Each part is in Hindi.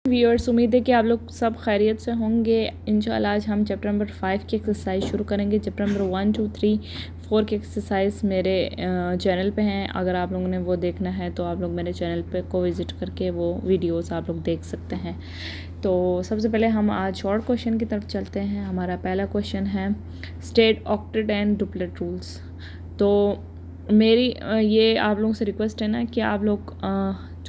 व्यूअर्स, उम्मीद है कि आप लोग सब खैरियत से होंगे। इंशाल्लाह आज हम चैप्टर नंबर 5 की एक्सरसाइज शुरू करेंगे। चैप्टर नंबर 1, 2, 3, 4 की एक्सरसाइज मेरे चैनल पे हैं। अगर आप लोगों ने वो देखना है तो आप लोग मेरे चैनल पे को विज़िट करके वो वीडियोस आप लोग देख सकते हैं। तो सबसे पहले हम आज शॉर्ट क्वेश्चन की तरफ चलते हैं। हमारा पहला क्वेश्चन है state octet and duplet rules. तो मेरी ये आप लोगों से रिक्वेस्ट है ना कि आप लोग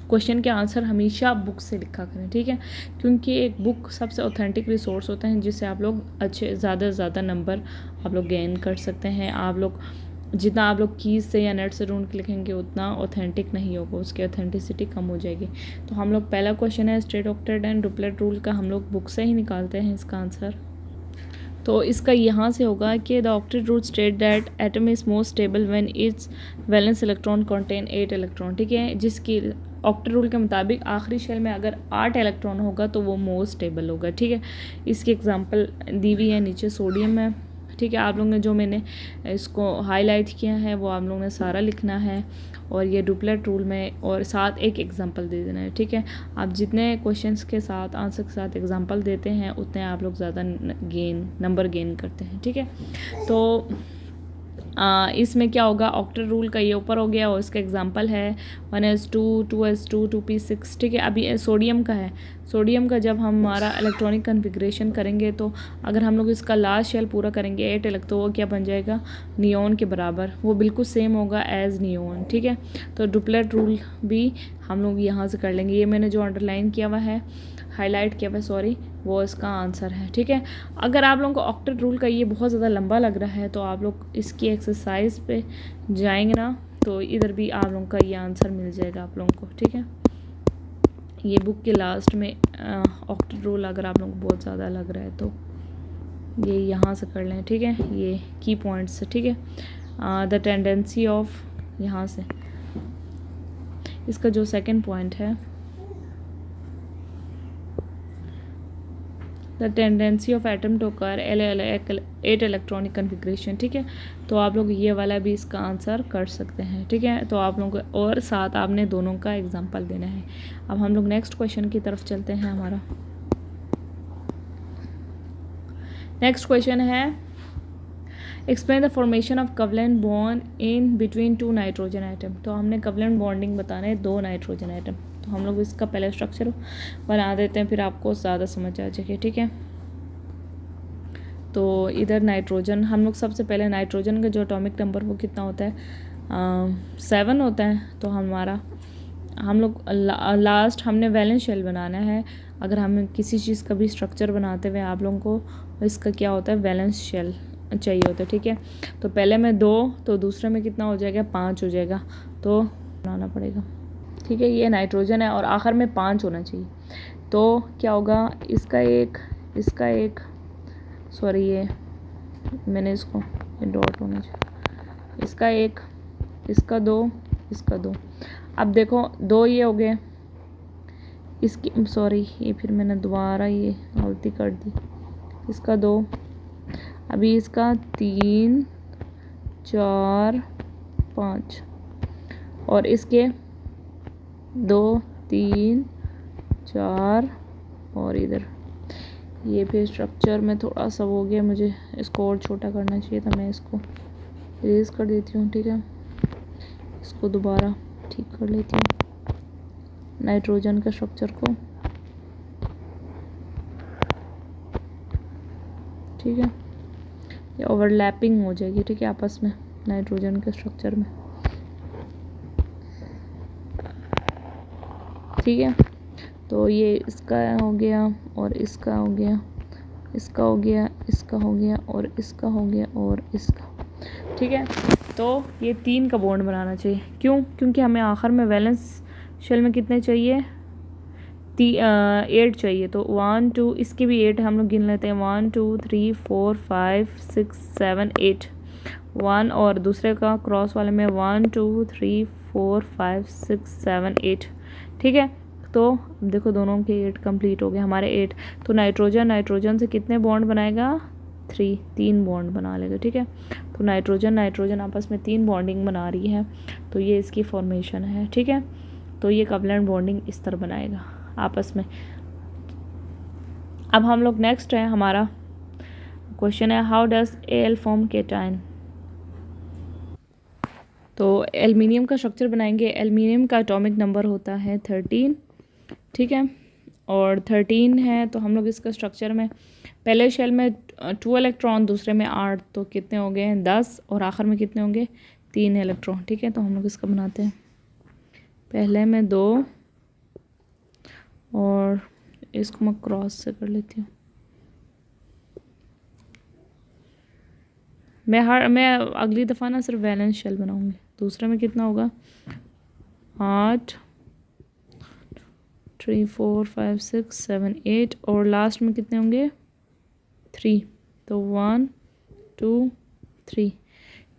क्वेश्चन के आंसर हमेशा बुक से लिखा करें, ठीक है, क्योंकि एक बुक सबसे ऑथेंटिक रिसोर्स होता है जिससे आप लोग अच्छे ज़्यादा से ज़्यादा नंबर आप लोग गेन कर सकते हैं। आप लोग जितना आप लोग कीज़ से या नेट से ढूंढ के लिखेंगे उतना ऑथेंटिक नहीं होगा, उसकी ऑथेंटिसिटी कम हो जाएगी। तो हम लोग पहला क्वेश्चन है state octet and duplet rule का, हम लोग बुक से ही निकालते हैं इसका आंसर। तो इसका यहाँ से होगा कि the octet rule state that atom is most stable when it's valence electron contain 8 electron, ठीक है, जिसकी ऑक्टेट रूल के मुताबिक आखिरी शेल में अगर 8 इलेक्ट्रॉन होगा तो वो मोस्ट स्टेबल होगा, ठीक है। इसकी एग्जांपल दी हुई है नीचे, सोडियम है, ठीक है। आप लोगों ने जो मैंने इसको हाईलाइट किया है वो आप लोगों ने सारा लिखना है और ये डुप्लेट रूल में और साथ एक एग्जांपल दे देना है, ठीक है। आप जितने क्वेश्चंस के साथ आंसर के साथ एग्जांपल देते हैं उतने आप लोग ज़्यादा नंबर गेन करते हैं, ठीक है। तो इसमें क्या होगा, ऑक्टेट रूल का ये ऊपर हो गया और इसका एग्जांपल है 1s2 2s2 2p6, ठीक है। अभी सोडियम का है, सोडियम का जब हम हमारा इलेक्ट्रॉनिक कन्फिग्रेशन करेंगे तो अगर हम लोग इसका लास्ट शेल पूरा करेंगे 8 इलेक्ट्रॉन, तो वो क्या बन जाएगा, नियोन के बराबर, वो बिल्कुल सेम होगा एज नियोन, ठीक है। तो डुप्लेट रूल भी हम लोग यहाँ से कर लेंगे। ये मैंने जो अंडरलाइन किया हुआ है, हाईलाइट किया हुआ है, सॉरी, वो इसका आंसर है, ठीक है। अगर आप लोगों को ऑक्टेट रूल का ये बहुत ज़्यादा लंबा लग रहा है तो आप लोग इसकी एक्सरसाइज पे जाएंगे ना तो इधर भी आप लोगों का ये आंसर मिल जाएगा आप लोगों को, ठीक है। ये बुक के लास्ट में ऑक्टेट रूल अगर आप लोगों को बहुत ज़्यादा लग रहा है तो ये यहाँ से कर लें, ठीक है। ये की पॉइंट्स, ठीक है। द टेंडेंसी ऑफ, यहाँ से इसका जो सेकंड पॉइंट है, the tendency of atom to कर 8 इलेक्ट्रॉनिक कन्फिग्रेशन, ठीक है। तो आप लोग ये वाला भी इसका आंसर कर सकते हैं, ठीक है। तो आप लोगों को और साथ आपने दोनों का एग्जांपल देना है। अब हम लोग नेक्स्ट क्वेश्चन की तरफ चलते हैं। हमारा नेक्स्ट क्वेश्चन है explain the formation of covalent bond in between 2 nitrogen item. तो हमने कोवलेंट बॉन्डिंग बताना है 2 नाइट्रोजन आइटम। तो हम लोग इसका पहले स्ट्रक्चर बना देते हैं, फिर आपको ज़्यादा समझ आ जाएगी, ठीक है। तो इधर नाइट्रोजन, हम लोग सबसे पहले नाइट्रोजन का जो एटॉमिक नंबर वो कितना होता है, 7 होता है। तो हम लोग लास्ट हमने वैलेंस शेल बनाना है। अगर हम किसी चीज़ का भी स्ट्रक्चर बनाते हुए आप लोगों को इसका क्या होता है, वैलेंस शेल चाहिए होता है, ठीक है। तो पहले में 2, तो दूसरे में कितना हो जाएगा, 5 हो जाएगा, तो बनाना पड़ेगा, ठीक है। ये नाइट्रोजन है और आखिर में 5 होना चाहिए। तो क्या होगा, इसका एक सॉरी, ये मैंने इसको डॉट होना चाहिए, इसका 1, इसका 2, इसका 2। अब देखो 2 ये हो गए, इसकी सॉरी, ये फिर मैंने दोबारा ये गलती कर दी, इसका 2, अभी इसका 3 4 5 और इसके 2 3 4 और इधर ये फिर स्ट्रक्चर में थोड़ा सा हो गया, मुझे इसको और छोटा करना चाहिए था। मैं इसको इरेज कर देती हूँ, ठीक है। इसको दोबारा ठीक कर लेती हूँ, नाइट्रोजन का स्ट्रक्चर को, ठीक है। ये ओवरलैपिंग हो जाएगी, ठीक है, आपस में नाइट्रोजन के स्ट्रक्चर में, ठीक है। तो ये इसका हो गया और इसका हो गया, इसका हो गया, इसका हो गया और इसका हो गया और इसका, ठीक है। तो ये 3 का बॉन्ड बनाना चाहिए, क्यों, क्योंकि हमें आखिर में वैलेंस शेल में कितने चाहिए, 8 चाहिए। तो 1 2, इसके भी 8 हम लोग गिन लेते हैं, 1 2 3 4 5 6 7 8, 1 और दूसरे का क्रॉस वाले में 1 2 3 4 5 6 7 8, ठीक है। तो देखो दोनों के 8 कंप्लीट हो गए हमारे 8। तो नाइट्रोजन से कितने बॉन्ड बनाएगा, 3 बॉन्ड बना लेगा, ठीक है। तो नाइट्रोजन आपस में 3 बॉन्डिंग बना रही है, तो ये इसकी फॉर्मेशन है, ठीक है। तो ये कोवलेंट बॉन्डिंग इस तरह बनाएगा आपस में। अब हम लोग नेक्स्ट है, हमारा क्वेश्चन है how does Al form cation. तो एल्युमिनियम का स्ट्रक्चर बनाएंगे। एल्युमिनियम का एटॉमिक नंबर होता है 13, ठीक है, और 13 है। तो हम लोग इसका स्ट्रक्चर में पहले शेल में 2 इलेक्ट्रॉन, दूसरे में 8, तो कितने हो गए 10, और आखिर में कितने होंगे 3 इलेक्ट्रॉन, ठीक है। तो हम लोग इसका बनाते हैं, पहले में 2 और इसको मैं क्रॉस से कर लेती हूँ। मैं अगली दफ़ा ना सिर्फ वैलेंस शेल बनाऊंगी। दूसरे में कितना होगा 8, 3 4 5 6 7 8, और लास्ट में कितने होंगे 3, तो 1 2 3,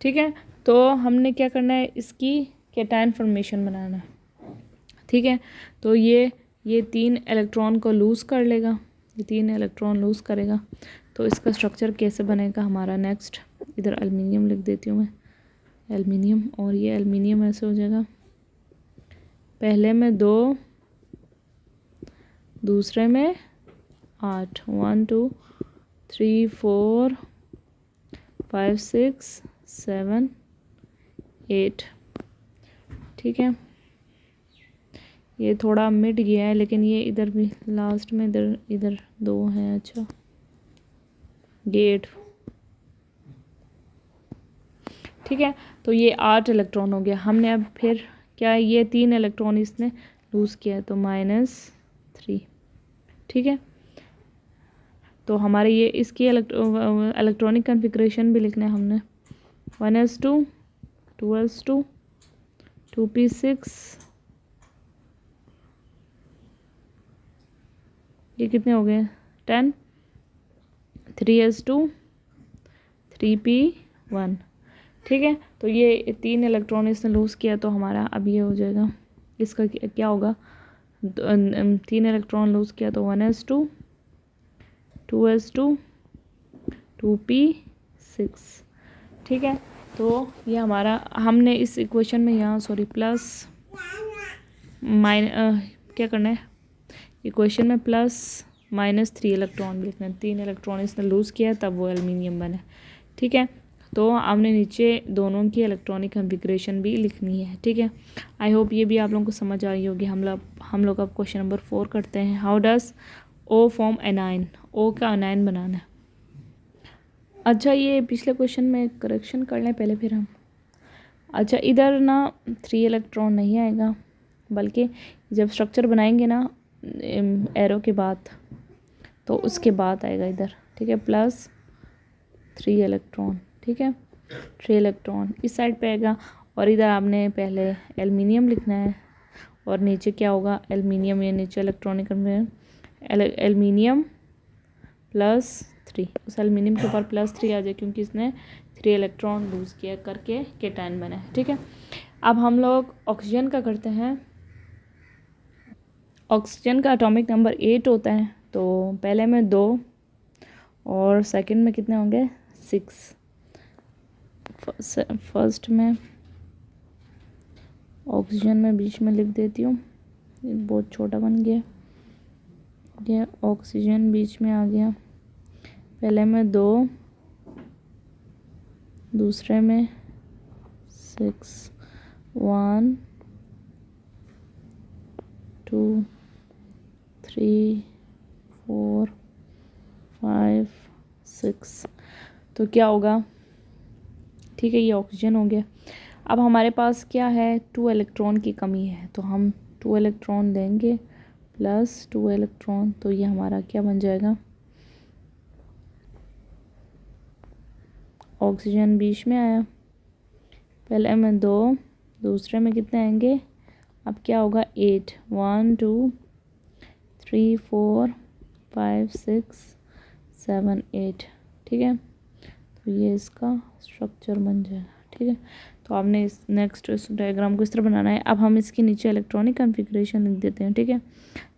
ठीक है। तो हमने क्या करना है, इसकी केटाइन फॉर्मेशन बनाना है, ठीक है। तो ये 3 इलेक्ट्रॉन को लूज़ कर लेगा, ये 3 इलेक्ट्रॉन लूज़ करेगा। तो इसका स्ट्रक्चर कैसे बनेगा हमारा, नेक्स्ट इधर एल्युमिनियम लिख देती हूँ मैं, एल्युमिनियम, और ये एल्युमिनियम ऐसे हो जाएगा, पहले में 2, दूसरे में 8, 1 2 3 4 5 6 7 8, ठीक है। ये थोड़ा मिट गया है, लेकिन ये इधर भी लास्ट में इधर 2 हैं, अच्छा गेट, ठीक है। तो ये 8 इलेक्ट्रॉन हो गया। हमने अब फिर क्या, ये 3 इलेक्ट्रॉन इसने लूज़ किया है, तो -3, ठीक है। तो हमारे ये इसकी इलेक्ट्रॉनिक कन्फिग्रेशन भी लिखना है हमने, 1s2 2s2 2p6, ये कितने हो गए 10, 3s2 3p1, ठीक है। तो ये 3 इलेक्ट्रॉन इसने लूज़ किया, तो हमारा अब ये हो जाएगा, इसका क्या होगा, 3 इलेक्ट्रॉन लूज़ किया तो 1s2 2s2 2p6, ठीक है। तो ये हमारा, हमने इस इक्वेशन में यहाँ सॉरी प्लस क्या करना है, इक्वेशन में +-3 इलेक्ट्रॉन भी लिखना है। 3 इलेक्ट्रॉन इसने लूज़ किया तब वो एल्युमिनियम बना, ठीक है। तो हमने नीचे दोनों की इलेक्ट्रॉनिक कन्फिग्रेशन भी लिखनी है, ठीक है। आई होप ये भी आप लोगों को समझ आई होगी। हम लोग अब क्वेश्चन नंबर 4 करते हैं, how does O form anion, O का एनाइन बनाना है। अच्छा, ये पिछले क्वेश्चन में करेक्शन कर लें पहले, फिर हम, अच्छा इधर ना 3 इलेक्ट्रॉन नहीं आएगा, बल्कि जब स्ट्रक्चर बनाएंगे ना एरो के बाद, तो उसके बाद आएगा इधर, ठीक है, +3 इलेक्ट्रॉन, ठीक है, 3 इलेक्ट्रॉन इस साइड पे आएगा, और इधर आपने पहले एल्युमिनियम लिखना है, और नीचे क्या होगा एल्युमिनियम, ये नीचे इलेक्ट्रॉनिक एल्युमिनियम +3, उस एल्युमिनियम के ऊपर +3 आ जाए, क्योंकि इसने 3 इलेक्ट्रॉन लूज़ किया करके केटाइन बना है, ठीक है। अब हम लोग ऑक्सीजन का करते हैं। ऑक्सीजन का एटॉमिक नंबर 8 होता है, तो पहले में 2 और सेकंड में कितने होंगे 6, फर्स्ट में ऑक्सीजन में बीच में लिख देती हूँ, ये बहुत छोटा बन गया, ये ऑक्सीजन बीच में आ गया, पहले में 2, दूसरे में 6, 1 2 3 4 5 6, तो क्या होगा, ठीक है, ये ऑक्सीजन हो गया। अब हमारे पास क्या है 2 इलेक्ट्रॉन की कमी है, तो हम 2 इलेक्ट्रॉन देंगे +2 इलेक्ट्रॉन, तो ये हमारा क्या बन जाएगा, ऑक्सीजन बीच में आया, पहले में 2, दूसरे में कितने आएंगे, अब क्या होगा 8, 1 2 3 4 5 6 7 8, ठीक है। तो ये इसका स्ट्रक्चर बन जाएगा, ठीक है। तो आपने इस नेक्स्ट इस डायग्राम को इस तरह बनाना है। अब हम इसके नीचे इलेक्ट्रॉनिक कन्फिग्रेशन लिख देते हैं, ठीक है।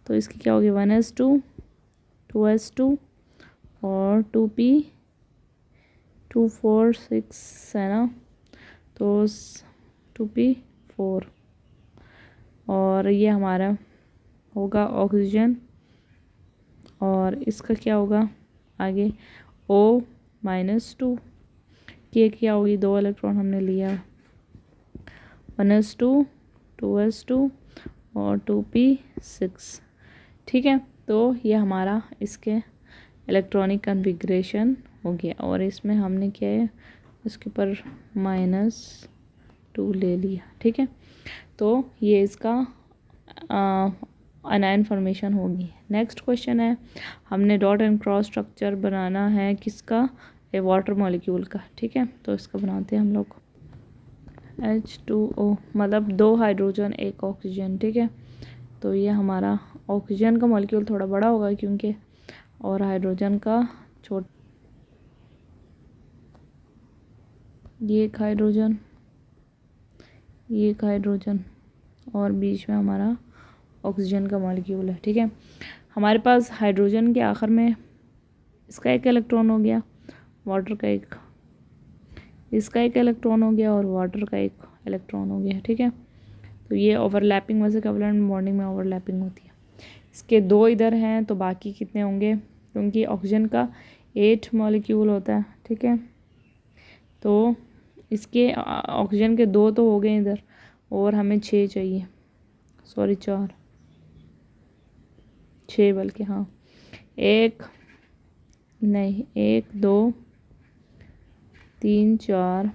तो इसकी क्या होगी 1s2 2s2 और 2p 2 4 6 है ना, तो 2p4, और ये हमारा होगा ऑक्सीजन और इसका क्या होगा आगे O-2 के क्या होगी, 2 इलेक्ट्रॉन हमने लिया, 1s2 2s2 और 2p6। ठीक है, तो ये हमारा इसके इलेक्ट्रॉनिक कन्फिग्रेशन हो गया। और इसमें हमने क्या है इसके ऊपर -2 ले लिया। ठीक है, तो ये इसका अनायन फॉर्मेशन होगी। नेक्स्ट क्वेश्चन है, हमने डॉट एंड क्रॉस स्ट्रक्चर बनाना है किसका, ए वाटर मॉलिक्यूल का। ठीक है, तो इसका बनाते हैं हम लोग H2O, मतलब 2 हाइड्रोजन 1 ऑक्सीजन। ठीक है, तो ये हमारा ऑक्सीजन का मॉलिक्यूल थोड़ा बड़ा होगा क्योंकि, और हाइड्रोजन का छोटा, ये एक हाइड्रोजन, ये एक हाइड्रोजन और बीच में हमारा ऑक्सीजन का मॉलिक्यूल है। ठीक है, हमारे पास हाइड्रोजन के आखिर में इसका एक इलेक्ट्रॉन हो गया, वाटर का एक, इसका एक इलेक्ट्रॉन हो गया और वाटर का एक इलेक्ट्रॉन हो गया। ठीक है, तो ये ओवरलैपिंग, वैसे कोवैलेंट बॉन्डिंग में ओवरलैपिंग होती है। इसके 2 इधर हैं तो बाकी कितने होंगे, क्योंकि ऑक्सीजन का 8 मॉलिक्यूल होता है। ठीक है, तो इसके ऑक्सीजन के 2 तो हो गए इधर, और हमें 6 चाहिए, सॉरी 4, 6 बल्कि, हाँ 1 नहीं 1 2 3 4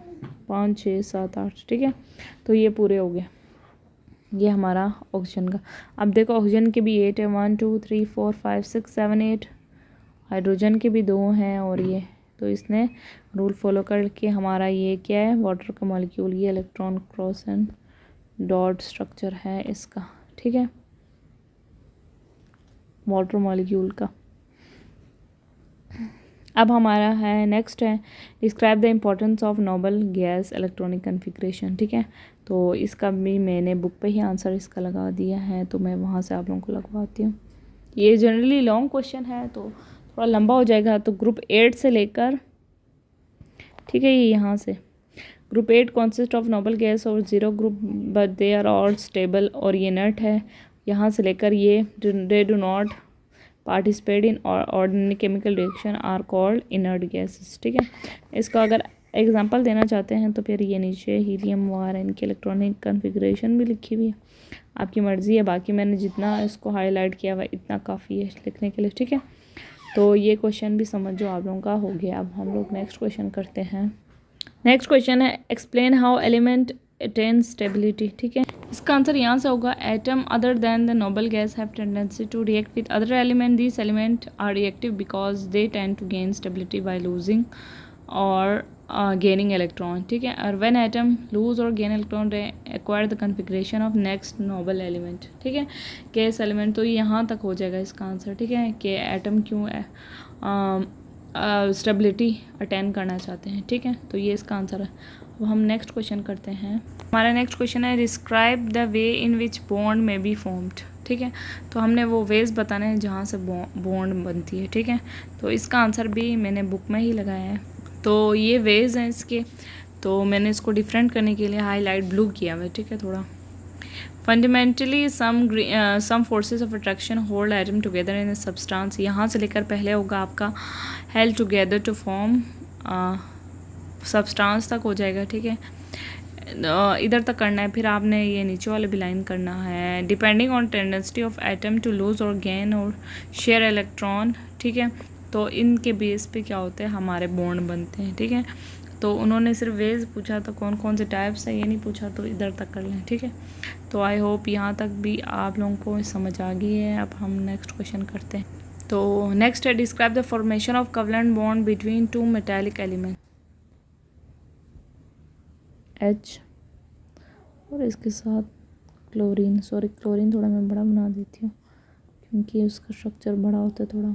5 6 7 8। ठीक है, तो ये पूरे हो गए, ये हमारा ऑक्सीजन का। अब देखो ऑक्सीजन के भी 8 है, 1 2 3 4 5 6 7 8, हाइड्रोजन के भी 2 हैं और ये, तो इसने रूल फॉलो करके हमारा ये क्या है वाटर का मॉलिक्यूल, ये electron cross and dot structure है इसका। ठीक है, वाटर मॉलिक्यूल का। अब हमारा है नेक्स्ट है, describe the importance of noble gas electronic configuration. ठीक है, तो इसका भी मैंने बुक पे ही आंसर इसका लगा दिया है, तो मैं वहाँ से आप लोगों को लगवाती हूँ। ये जनरली लॉन्ग क्वेश्चन है तो थोड़ा लंबा हो जाएगा, तो ग्रुप 8 से लेकर, ठीक है, ये यहाँ से group 8 consist of noble gas और 0 group but they are all stable, और ये नट है यहाँ से लेकर ये they do not participate in ordinary chemical reaction are called inert gases. ठीक है, इसका अगर एग्जांपल देना चाहते हैं तो फिर ये नीचे हीलियम वार, इनकी इलेक्ट्रॉनिक कन्फिग्रेशन भी लिखी हुई है, आपकी मर्ज़ी है। बाकी मैंने जितना इसको हाईलाइट किया हुआ इतना काफ़ी है लिखने के लिए। ठीक है, तो ये क्वेश्चन भी समझो आप लोगों का हो गया। अब हम लोग नेक्स्ट क्वेश्चन करते हैं। नेक्स्ट क्वेश्चन है, explain how element attain stability. ठीक है, इसका आंसर यहाँ से होगा, atom other than the noble gas have tendency to react with other element, this element are reactive because they tend to gain stability by losing और गेनिंग इलेक्ट्रॉन। ठीक है, और व्हेन एटम लूज और gain electron they acquire the configuration of next noble element. ठीक है, गैस एलिमेंट, तो यहाँ तक हो जाएगा इसका आंसर। ठीक है, कि एटम क्यों स्टेबिलिटी अटेन करना चाहते हैं। ठीक है, तो ये इसका आंसर है। अब हम नेक्स्ट क्वेश्चन करते हैं। हमारा नेक्स्ट क्वेश्चन है, describe the way in which bond में बी फॉर्म्ड। ठीक है, तो हमने वो वेज बताने हैं जहाँ से बॉन्ड बनती है। ठीक है, तो इसका आंसर भी मैंने बुक में ही लगाया है। तो ये वेज हैं इसके, तो मैंने इसको डिफरेंट करने के लिए हाईलाइट ब्लू किया हुआ है। ठीक है, थोड़ा fundamentally some forces of attraction hold atom together in substance, यहाँ से लेकर पहले होगा आपका held together to form substance तक हो जाएगा। ठीक है, इधर तक करना है, फिर आपने ये नीचे वाले भी लाइन करना है, depending on tendency of atom to lose और गेन और शेयर इलेक्ट्रॉन। ठीक है, तो इनके बेस पे क्या होते हैं हमारे बॉन्ड बनते हैं। ठीक है, तो उन्होंने सिर्फ वेज पूछा, तो कौन कौन से टाइप्स है ये नहीं पूछा, तो इधर तक कर लें। ठीक है, तो आई होप यहाँ तक भी आप लोगों को समझ आ गई है। अब हम नेक्स्ट क्वेश्चन करते हैं। तो नेक्स्ट है, describe the formation of covalent bond between 2 metallic element. H और इसके साथ क्लोरीन, सॉरी क्लोरीन थोड़ा मैं बड़ा बना देती हूँ क्योंकि उसका स्ट्रक्चर बड़ा होता है थोड़ा।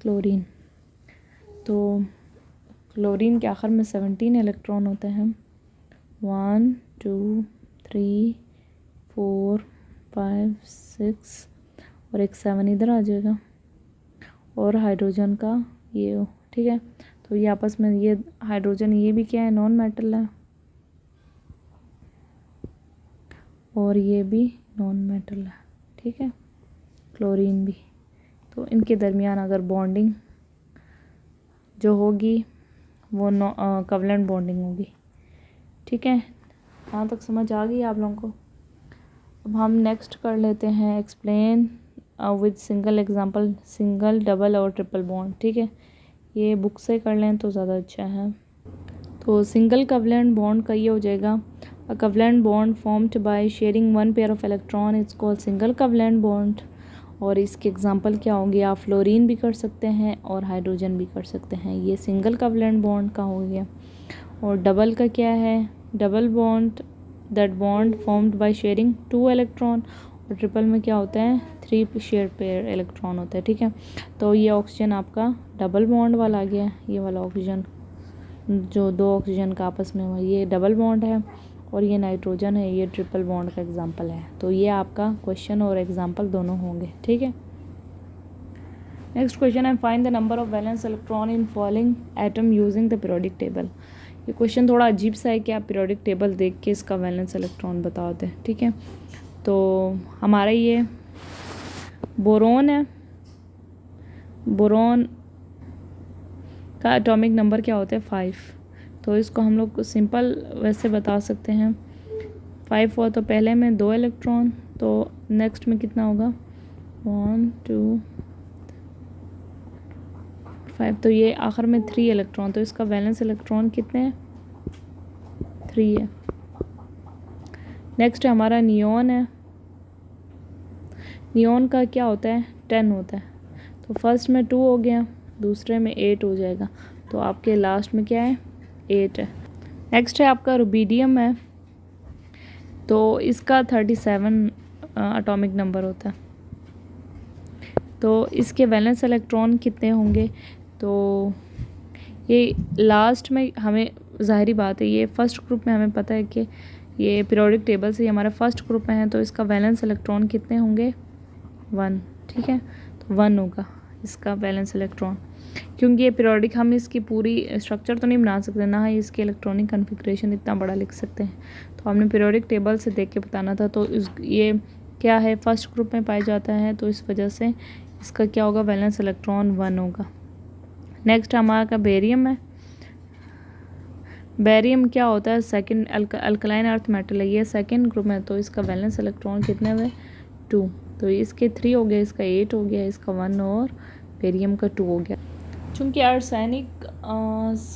क्लोरीन, तो क्लोरीन के आखिर में 17 इलेक्ट्रॉन होते हैं, 1 2 3 4 5 6 और एक 7 इधर आ जाएगा, और हाइड्रोजन का ये हो। ठीक है, तो ये आपस में, ये हाइड्रोजन ये भी क्या है, नॉन मेटल है, और ये भी नॉन मेटल है। ठीक है, क्लोरीन भी, तो इनके दरमियान अगर बॉन्डिंग जो होगी वो कोवलेंट बॉन्डिंग होगी। ठीक है, यहाँ तक समझ आ गई आप लोगों को। अब हम नेक्स्ट कर लेते हैं explain with single example, single, double और ट्रिपल बॉन्ड। ठीक है, ये बुक से कर लें तो ज़्यादा अच्छा है। तो सिंगल कोवलेंट बॉन्ड का ये हो जाएगा, a covalent bond formed by sharing one pair of electron it's called single covalent bond. और इसके एग्जांपल क्या होंगे, आप फ्लोरीन भी कर सकते हैं और हाइड्रोजन भी कर सकते हैं। ये सिंगल कोवलेंट बॉन्ड का हो गया। और डबल का क्या है, double bond that bond formed by sharing two electron. और ट्रिपल में क्या होता है, 3 शेयर पेयर इलेक्ट्रॉन होता है। ठीक है, तो ये ऑक्सीजन आपका डबल बॉन्ड वाला आ गया। ये वाला ऑक्सीजन जो 2 ऑक्सीजन का आपस में हुआ, ये डबल बॉन्ड है। और ये नाइट्रोजन है, ये ट्रिपल बॉन्ड का एग्जांपल है। तो ये आपका क्वेश्चन और एग्जांपल दोनों होंगे। ठीक है, नेक्स्ट क्वेश्चन है, find the number of valence electron in following atom using the periodic table. ये क्वेश्चन थोड़ा अजीब सा है कि आप पीरियोडिक टेबल देख के इसका वैलेंस इलेक्ट्रॉन बता दें। ठीक है, तो हमारा ये बोरोन है। बोरोन का एटॉमिक नंबर क्या होता है, 5। तो इसको हम लोग सिंपल वैसे बता सकते हैं, 5 हुआ तो पहले में 2 इलेक्ट्रॉन, तो नेक्स्ट में कितना होगा, 1 2 5, तो ये आखिर में 3 इलेक्ट्रॉन। तो इसका वैलेंस इलेक्ट्रॉन कितने हैं, 3 है। नेक्स्ट हमारा नियॉन है। नियॉन का क्या होता है, 10 होता है। तो फर्स्ट में 2 हो गया, दूसरे में 8 हो जाएगा। तो आपके लास्ट में क्या है, 8 है। नेक्स्ट है आपका रुबीडियम है। तो इसका 37 एटॉमिक नंबर होता है। तो इसके वैलेंस इलेक्ट्रॉन कितने होंगे, तो ये लास्ट में हमें ज़ाहिरी बात है, ये फर्स्ट ग्रुप में हमें पता है कि ये पीरियोडिक टेबल से हमारा फर्स्ट ग्रुप में है। तो इसका वैलेंस इलेक्ट्रॉन कितने होंगे, 1। ठीक है, तो 1 होगा इसका वैलेंस इलेक्ट्रॉन। क्योंकि ये पीरियोडिक, हम इसकी पूरी स्ट्रक्चर तो नहीं बना सकते, ना ही इसके इलेक्ट्रॉनिक कन्फिग्रेशन इतना बड़ा लिख सकते हैं। तो हमने पीरियोडिक टेबल से देख के बताना था। तो ये क्या है, फर्स्ट ग्रुप में पाया जाता है, तो इस वजह से इसका क्या होगा, वैलेंस इलेक्ट्रॉन 1 होगा। नेक्स्ट हमारा का बेरियम है। बेरियम क्या होता है, सेकंड अल्कलाइन अर्थ मेटल है, ये सेकंड ग्रुप में। तो इसका वैलेंस इलेक्ट्रॉन कितने हुए, 2। तो इसके 3 हो गया, इसका 8 हो गया, इसका 1 और बेरियम का 2 हो गया। चूँकि आर्सेनिक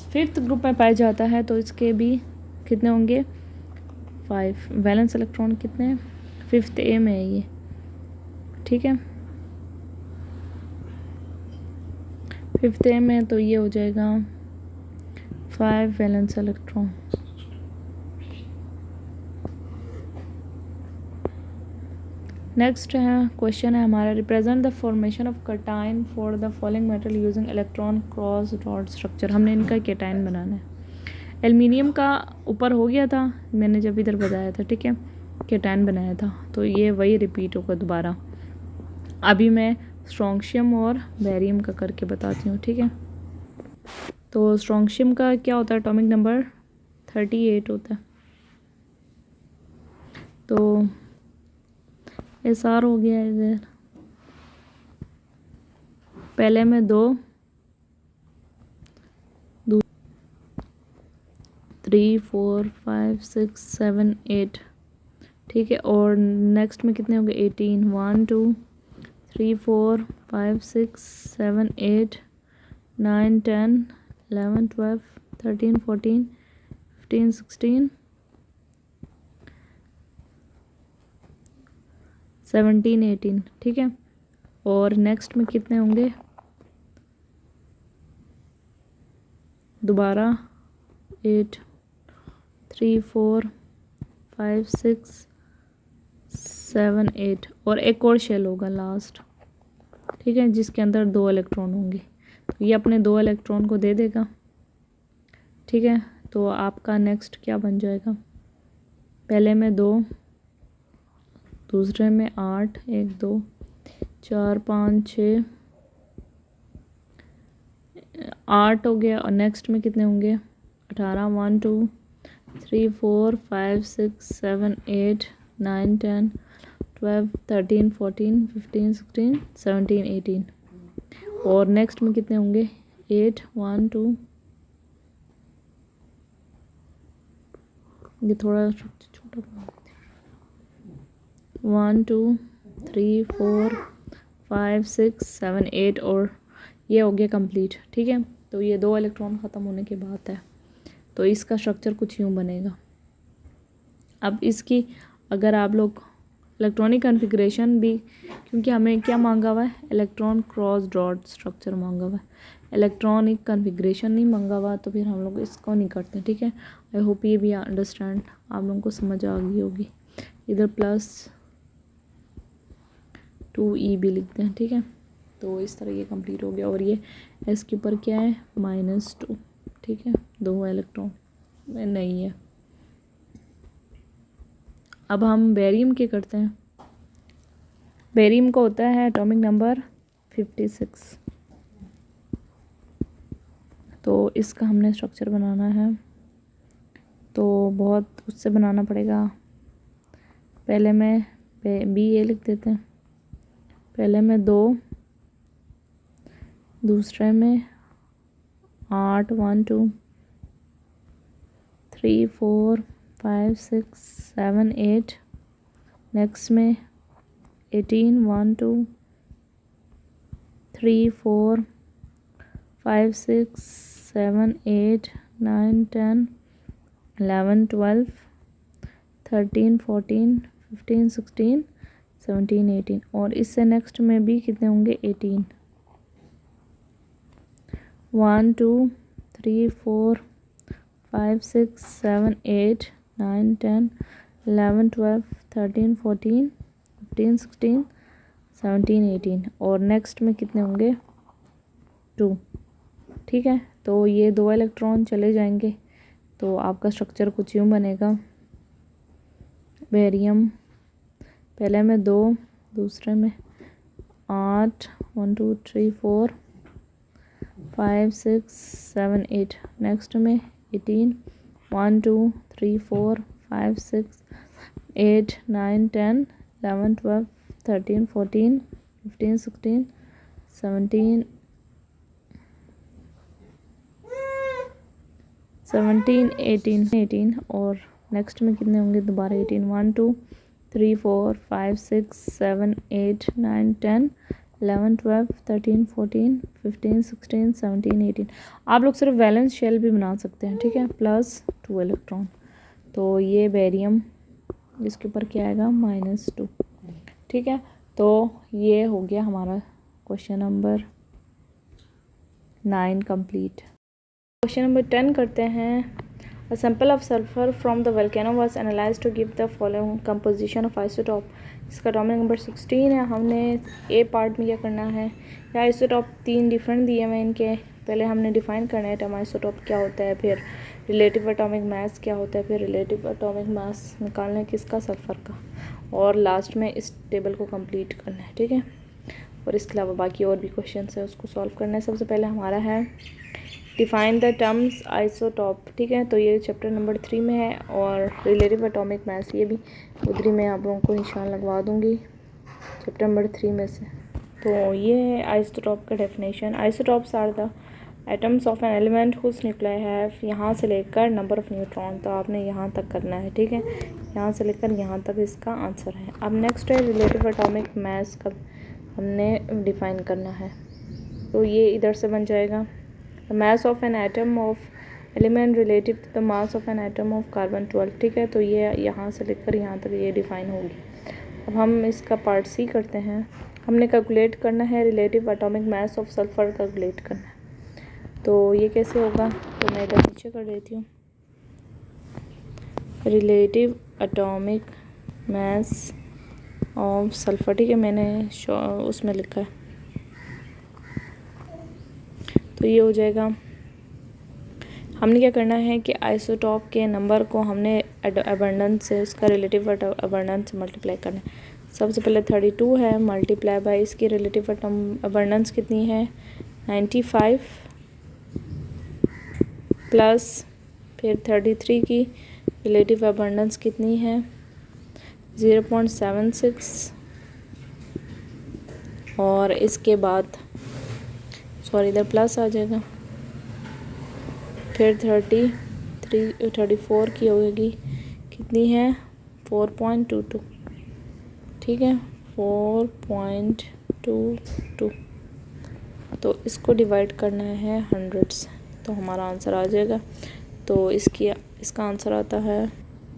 5th ग्रुप में पाया जाता है, तो इसके भी कितने होंगे, 5। वैलेंस इलेक्ट्रॉन कितने हैं, 5th A में है ये। ठीक है, 5th A में, तो ये हो जाएगा 5 वैलेंस इलेक्ट्रॉन। नेक्स्ट है क्वेश्चन है हमारा, represent the formation of cation for the following metal using electron cross dot structure. हमने इनका कैटायन बनाना है। एल्युमिनियम का ऊपर हो गया था, मैंने जब इधर बताया था। ठीक है, कैटायन बनाया था, तो ये वही रिपीट होगा दोबारा। अभी मैं स्ट्रोंशियम और बेरियम का करके बताती हूँ। ठीक है, तो स्ट्रोंशियम का क्या होता है, एटॉमिक नंबर 38 होता है। तो SR हो गया इधर, पहले में 2, 3 4 5 6 7 8। ठीक है, और नेक्स्ट में कितने हो गए, 18, 1 2 3 4 5 6 7 8 9 10 11 12 13 14 15 16 17 18। ठीक है, और नेक्स्ट में कितने होंगे, दोबारा 8 3 4 5 6 7 8, और एक और शेल होगा लास्ट। ठीक है, जिसके अंदर 2 इलेक्ट्रॉन होंगे। तो ये अपने 2 इलेक्ट्रॉन को दे देगा। ठीक है, तो आपका नेक्स्ट क्या बन जाएगा, पहले में 2, दूसरे में 8 1 2 4 5 6 8 हो गया, और नेक्स्ट में कितने होंगे, 18, 1 2 3 4 5 6 7 8 9 10 12 13 14 15 16 17 18। और नेक्स्ट में कितने होंगे 8 1 2, ये थोड़ा छोटा 1 2 3 4 5 6 7 8 और ये हो गया कंप्लीट। ठीक है, तो ये 2 इलेक्ट्रॉन ख़त्म होने के बाद है, तो इसका स्ट्रक्चर कुछ यूँ बनेगा। अब इसकी अगर आप लोग इलेक्ट्रॉनिक कॉन्फ़िगरेशन भी, क्योंकि हमें क्या मांगा हुआ है, इलेक्ट्रॉन क्रॉस डॉट स्ट्रक्चर मांगा हुआ है, इलेक्ट्रॉनिक कॉन्फ़िगरेशन नहीं मांगा हुआ, तो फिर हम लोग इसको नहीं करते। ठीक है, आई होप ये भी अंडरस्टैंड आप लोगों को समझ आ गई होगी। इधर +2e भी लिखते हैं। ठीक है, तो इस तरह ये कंप्लीट हो गया। और ये एस के ऊपर क्या है -2। ठीक है, 2 इलेक्ट्रॉन नहीं है। अब हम बेरियम के करते हैं। बेरियम का होता है एटॉमिक नंबर 56। तो इसका हमने स्ट्रक्चर बनाना है, तो बहुत उससे बनाना पड़ेगा। पहले मैं BA लिख देते हैं, पहले में 2, दूसरे में 8 1 2 3 4 5 6 7 8, नेक्स्ट में 18 1 2 3 4 5 6 7 8 9 10 11 12 13 14 15 16 17 18, और इससे नेक्स्ट में भी कितने होंगे 18 1 2 3 4 5 6 7 8 9 10 11 12 13 14 15 16 17 18, और नेक्स्ट में कितने होंगे 2। ठीक है, तो ये 2 इलेक्ट्रॉन चले जाएंगे, तो आपका स्ट्रक्चर कुछ यूँ बनेगा। बेरियम पहले में 2, दूसरे में 8 1 2 3 4 5 6 7 8, नेक्स्ट में 18 1 2 3 4 5 6 8 9 10 11 12 13 14 15 16 17 18, और नेक्स्ट में कितने होंगे दोबारा 18 1 2 3 4 5 6 7 8 9 10 11 12 13 14 15 16 17 18। आप लोग सिर्फ वैलेंस शेल भी बना सकते हैं। ठीक है, +2 इलेक्ट्रॉन, तो ये बेरियम इसके ऊपर क्या आएगा -2। ठीक है, तो ये हो गया हमारा question number 9 complete. Question number 10 करते हैं। A sample of sulfur from the volcano was analyzed to give the following composition of isotope। इसका एटॉमिक नंबर 16 है। हमने ए पार्ट में क्या करना है, या आइसोटॉप 3 डिफरेंट दिए हुए इनके, पहले हमने डिफ़ाइन करना है एटम आइसोटॉप क्या होता है, फिर रिलेटिव एटॉमिक मास क्या होता है, फिर रिलेटिव एटॉमिक मास निकालना है किसका, सल्फ़र का, और लास्ट में इस टेबल को कंप्लीट करना है। ठीक है, और इसके अलावा बाकी और भी क्वेश्चन है उसको सॉल्व करना है। सबसे पहले हमारा है डिफ़ाइन द टर्म्स आइसोटॉप। ठीक है, तो ये चैप्टर नंबर 3 में है, और रिलेटिव एटॉमिक मास ये भी उधरी मैं आप लोगों को निशान लगवा दूँगी चैप्टर नंबर 3 में से। तो ये है आइसोटॉप का definition. Isotopes are the atoms of an element whose nuclei have, यहाँ से लेकर नंबर ऑफ़ न्यूट्रॉन, तो आपने यहाँ तक करना है। ठीक है, यहाँ से लेकर यहाँ तक इसका आंसर है। अब नेक्स्ट है रिलेटिव एटॉमिक मास का हमने डिफ़ाइन करना है, तो ये इधर से बन जाएगा the mass of an atom of element relative to the mass of an atom of carbon 12। ठीक है, तो ये यहाँ से लेकर यहाँ तक ये डिफ़ाइन होगी। अब हम इसका पार्ट सी करते हैं। हमने कैलकुलेट करना है relative atomic mass of sulphur calculate करना है, तो ये कैसे होगा, तो मैं इधर नीचे कर देती हूँ। Relative atomic mass of sulphur, ठीक है, मैंने उसमें लिखा है, तो ये हो जाएगा। हमने क्या करना है कि आइसोटॉप के नंबर को हमने अबंडेंस से, उसका रिलेटिव अबंडेंस से मल्टीप्लाई करना है। सबसे पहले 32 है, मल्टीप्लाई बाय इसकी रिलेटिव अबंडेंस कितनी है 95, प्लस फिर 33 की रिलेटिव अबंडेंस कितनी है 0.76, और इसके बाद सॉरी इधर प्लस आ जाएगा, फिर 34 की होगी, कितनी है 4.22, ठीक है 4.22। तो इसको डिवाइड करना है 100 से, तो हमारा आंसर आ जाएगा। तो इसका आंसर आता है,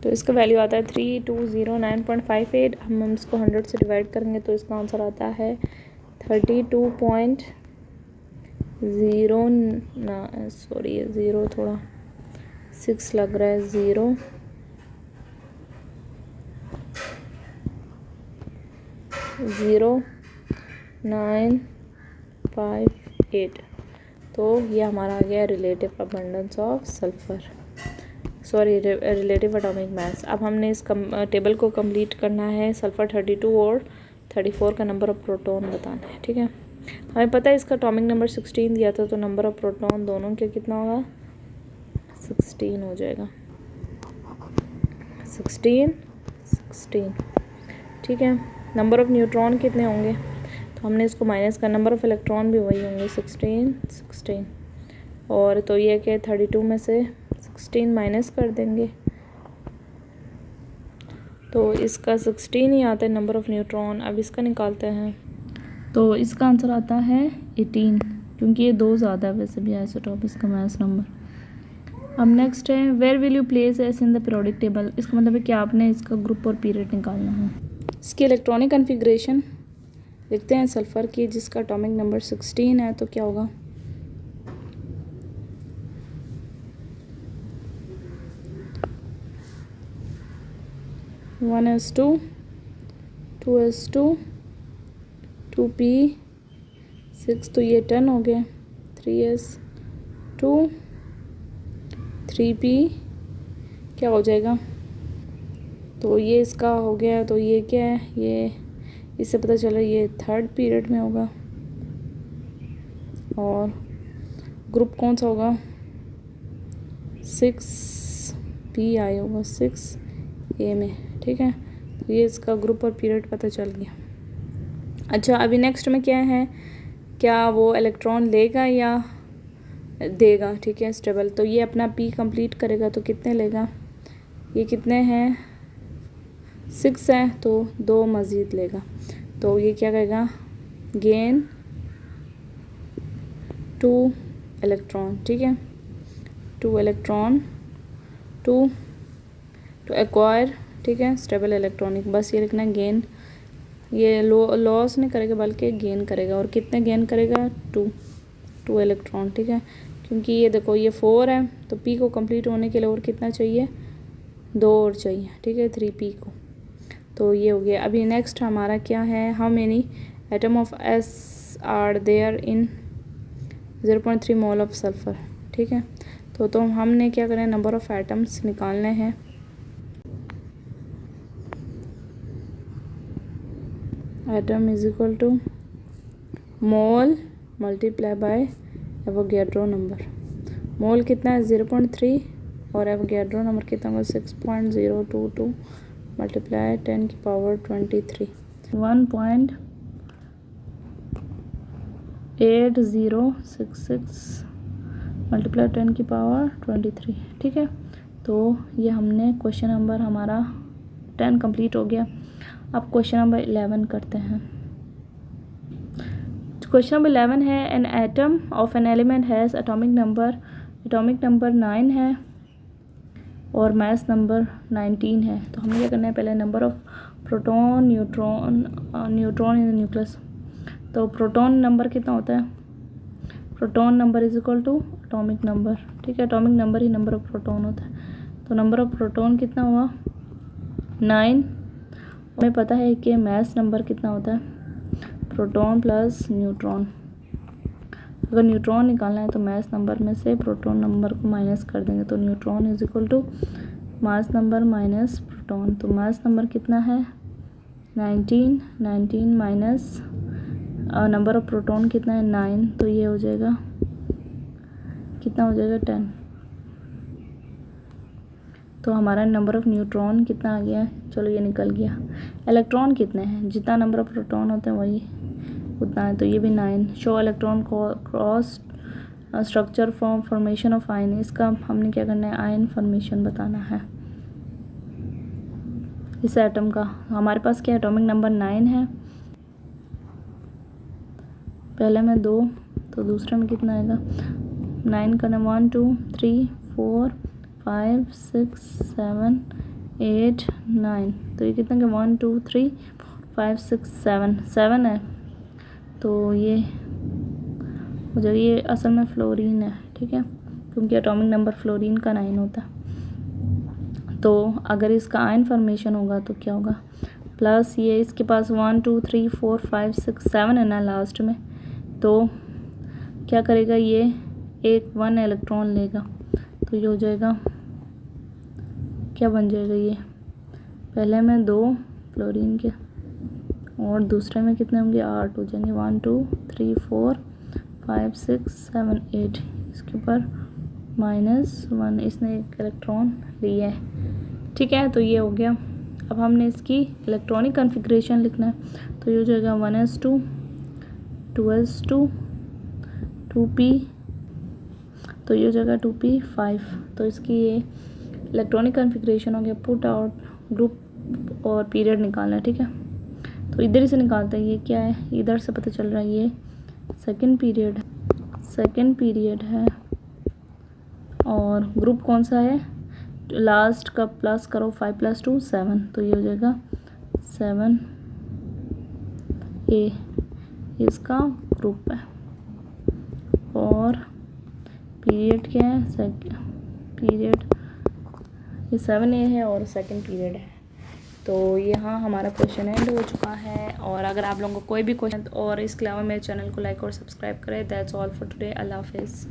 तो इसका वैल्यू आता है 3209.58। हम इसको 100 से डिवाइड करेंगे तो इसका आंसर आता है 32.0 सॉरी ये ज़ीरो थोड़ा 6 लग रहा है, 0.0958। तो ये हमारा आ गया relative abundance of sulphur, sorry relative atomic mass. अब हमने इस टेबल को कंप्लीट करना है। सल्फ़र 32 और 34 का नंबर ऑफ प्रोटॉन बताना है, ठीक है। हमें पता है इसका एटॉमिक नंबर 16 दिया था, तो नंबर ऑफ प्रोटॉन दोनों के कितना होगा 16 हो जाएगा, 16, ठीक है। नंबर ऑफ़ न्यूट्रॉन कितने होंगे, तो हमने इसको माइनस का, नंबर ऑफ़ इलेक्ट्रॉन भी वही होंगे 16। और तो ये कि 32 में से 16 माइनस कर देंगे, तो इसका 16 ही आता है नंबर ऑफ़ न्यूट्रॉन। अब इसका निकालते हैं, तो इसका आंसर आता है 18, क्योंकि ये 2 ज़्यादा है वैसे भी आइसोटॉप इसका मास नंबर। अब नेक्स्ट है where will you place S in the periodic table. इसका मतलब है कि आपने इसका ग्रुप और पीरियड निकालना है। इसकी इलेक्ट्रॉनिक कन्फिग्रेशन लिखते हैं सल्फ़र की, जिसका एटॉमिक नंबर 16 है, तो क्या होगा 1s2 2s2 2p6, तो ये 10 हो गया, 3s2 3p क्या हो जाएगा, तो ये इसका हो गया। तो ये क्या है, ये इससे पता चला ये 3rd पीरियड में होगा, और ग्रुप कौन सा होगा 6p आई होगा 6a में, ठीक है। तो ये इसका ग्रुप और पीरियड पता चल गया। अच्छा अभी नेक्स्ट में क्या है, क्या वो इलेक्ट्रॉन लेगा या देगा, ठीक है स्टेबल। तो ये अपना p कंप्लीट करेगा, तो कितने लेगा, ये कितने हैं 6 है, तो 2 मज़ीद लेगा। तो ये क्या कहेगा गेन 2 इलेक्ट्रॉन, ठीक है 2 इलेक्ट्रॉन टू एक्वायर, ठीक है स्टेबल इलेक्ट्रॉनिक। बस ये लिखना है गेन, ये लॉस नहीं करेगा बल्कि गेन करेगा। और कितने गेन करेगा 2 इलेक्ट्रॉन, ठीक है। क्योंकि ये देखो ये 4 है, तो p को कंप्लीट होने के लिए और कितना चाहिए 2 और चाहिए, ठीक है 3p को। तो ये हो गया। अभी नेक्स्ट हमारा क्या है, how many atom of s are there in 0.3 mole of sulphur, ठीक है। तो हमने क्या करें, नंबर ऑफ़ एटम्स निकालने हैं। Atom is equal to mole multiply by Avogadro number. Mole कितना है 0.3 और एवोगैड्रो नंबर कितना होगा 6.022 मल्टीप्लाई 10 की पावर 23, 1.8066 मल्टीप्लाई 10 की पावर 23, ठीक है। तो ये हमने क्वेश्चन नंबर हमारा 10 कंप्लीट हो गया। अब क्वेश्चन नंबर 11 करते हैं। क्वेश्चन नंबर 11 है an atom of an element has atomic number 9 है और मास नंबर 19 है। तो हमें क्या करना है, पहले number of proton neutron in the nucleus. तो प्रोटॉन नंबर कितना होता है, proton number is equal to atomic number, ठीक है। एटॉमिक नंबर ही नंबर ऑफ़ प्रोटॉन होता है। तो नंबर ऑफ़ प्रोटॉन कितना हुआ 9। हमें पता है कि मास नंबर कितना होता है प्रोटॉन प्लस न्यूट्रॉन। अगर न्यूट्रॉन निकालना है तो मास नंबर में से प्रोटॉन नंबर को माइनस कर देंगे, तो neutron is equal to mass number minus proton. तो मास नंबर कितना है 19 माइनस नंबर ऑफ प्रोटॉन कितना है 9, तो ये हो जाएगा कितना हो जाएगा 10। तो हमारा नंबर ऑफ़ न्यूट्रॉन कितना आ गया, चलो ये निकल गया। इलेक्ट्रॉन कितने हैं, जितना नंबर ऑफ़ प्रोटॉन होते हैं वही उतना है, तो ये भी 9। Show electron cross structure formation of ion, इसका हमने क्या करना है, आयन फॉर्मेशन बताना है इस एटम का। हमारे पास क्या एटॉमिक नंबर 9 है, पहले में 2 तो दूसरे में कितना आएगा 9 करना 1 2 3 4 5 6 7 8 9, तो ये कितना का 1 2 3 4 5 6 7 है, तो ये हो जाएगा। ये असल में फ्लोरीन है, ठीक है, क्योंकि एटॉमिक नंबर फ्लोरीन का 9 होता है। तो अगर इसका आयन फॉर्मेशन होगा तो क्या होगा, प्लस ये इसके पास 1 2 3 4 5 6 7 है ना लास्ट में, तो क्या करेगा ये 1 इलेक्ट्रॉन लेगा, तो ये हो जाएगा क्या बन जाएगा, ये पहले में 2 फ्लोरीन के और दूसरे में कितने होंगे 8 हो जाएंगे, 1 2 3 4 5 6 7 8, इसके ऊपर -1, इसने 1 इलेक्ट्रॉन लिया है, ठीक है। तो ये हो गया। अब हमने इसकी इलेक्ट्रॉनिक कॉन्फ़िगरेशन लिखना है, तो ये हो जाएगा 1s2 2s2 2p, तो ये हो जाएगा 2p5, तो इसकी ये इलेक्ट्रॉनिक कॉन्फ़िगरेशन हो गया। पुट आउट ग्रुप और पीरियड निकालना है, ठीक है, तो इधर ही से निकालते हैं। ये क्या है, इधर से पता चल रहा है ये सेकंड पीरियड है और ग्रुप कौन सा है, लास्ट का प्लस करो 5 + 2 7, तो ये हो जाएगा 7A इसका ग्रुप है। और पीरियड क्या है, पीरियड ये 7A है और सेकंड पीरियड है। तो यहाँ हमारा क्वेश्चन एंड हो चुका है। और अगर आप लोगों को कोई भी क्वेश्चन और इसके अलावा मेरे चैनल को लाइक और सब्सक्राइब करें। That's all for today. अल्लाह हाफिज़।